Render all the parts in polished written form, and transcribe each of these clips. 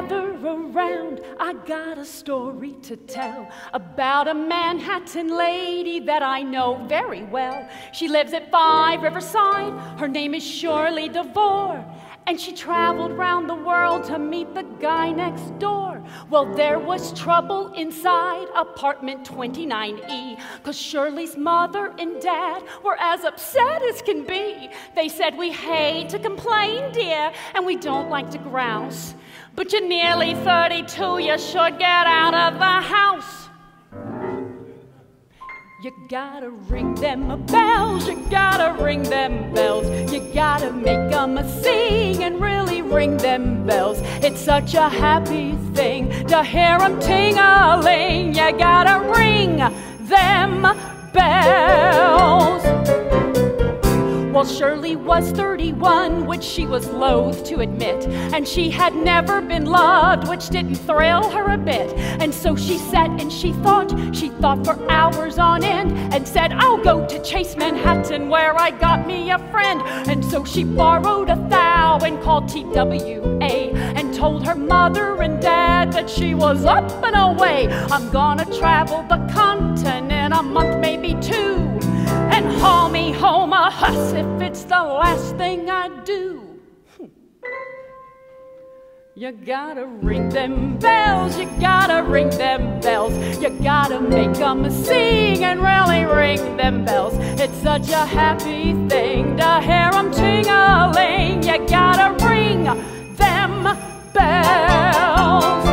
gather around, I got a story to tell about a Manhattan lady that I know very well. She lives at 5 Riverside, her name is Shirley DeVore, and she traveled round the world to meet the guy next door. Well, there was trouble inside apartment 29E, 'cause Shirley's mother and dad were as upset as can be. They said, "We hate to complain, dear, and we don't like to grouse, but you're nearly 32, you should get out of the house. You gotta ring them bells, you gotta ring them bells, you gotta make them sing and really ring them bells. It's such a happy thing to hear them ting-a-ling. You gotta ring them bells." Well, Shirley was 31, which she was loath to admit, and she had never been loved, which didn't thrill her a bit. And so she sat and she thought for hours on end, and said, "I'll go to Chase Manhattan where I got me a friend." And so she borrowed $1,000 and called TWA, and told her mother and dad that she was up and away. "I'm gonna travel the continent a month, maybe 2, and haul me home a huss if it's the last thing I do." You gotta ring them bells, you gotta ring them bells, you gotta make them sing and really ring them bells. It's such a happy thing to hear them ting-a-ling. You gotta ring them bells.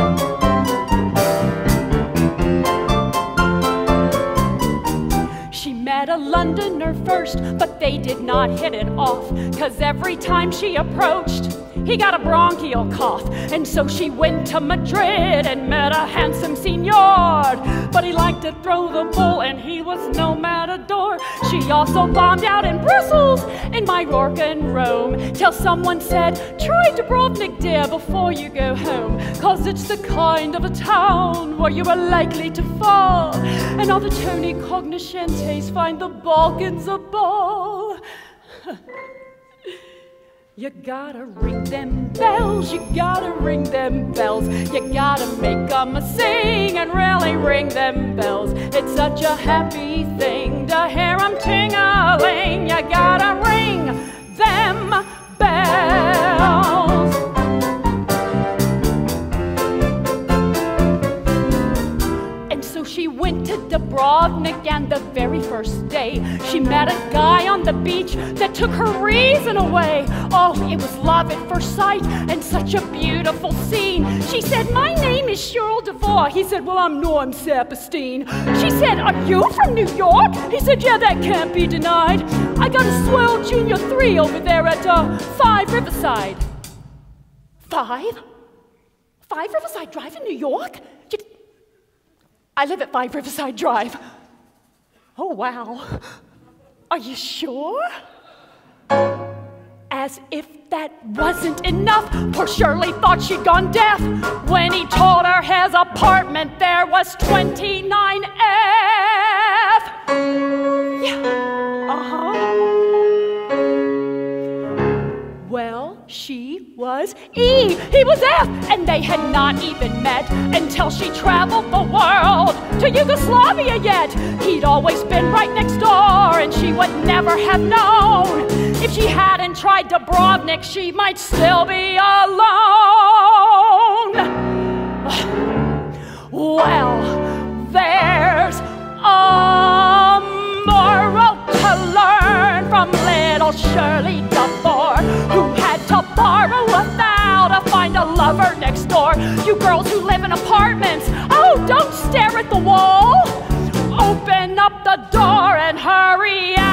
She met a Londoner first, but they did not hit it off, 'cause every time she approached, he got a bronchial cough. And so she went to Madrid and met a handsome señor, but he liked to throw the bull and he was no matador. She also bombed out in Brussels, in Mallorca and Rome, till someone said, "Try Dubrovnik, dear, before you go home, 'cause it's the kind of a town where you are likely to fall, and all the Tony Cognoscentes find the Balkans a ball." You gotta ring them bells, you gotta ring them bells, you gotta make them sing and really ring them bells. It's such a happy thing to hear them ting-a-ling. You gotta ring them bells. And so she went to Dubrovnik, and the very first day she met a guy on the beach that took her reason away. Oh, it was love at first sight and such a beautiful scene. She said, "My name is Cheryl DeVore." He said, "Well, I'm Norm Saperstein." She said, "Are you from New York?" He said, "Yeah, that can't be denied. I got a swell Junior 3 over there at 5 Riverside." 5? 5 Riverside Drive in New York? I live at 5 Riverside Drive. Oh, wow. Are you sure? As if that wasn't enough, poor Shirley thought she'd gone deaf when he told her his apartment there was 29F. Yeah, Well, she was E, he was F, and they had not even met until she traveled the world to Yugoslavia yet. He'd always been right next door, and she would never have known. If she hadn't tried Dubrovnik, she might still be alone. Well, there's a moral to learn from little Shirley DeVore, who had to borrow $1,000 to find a lover next door. You girls who live in apartments, oh, don't stare at the wall. Open up the door and hurry out.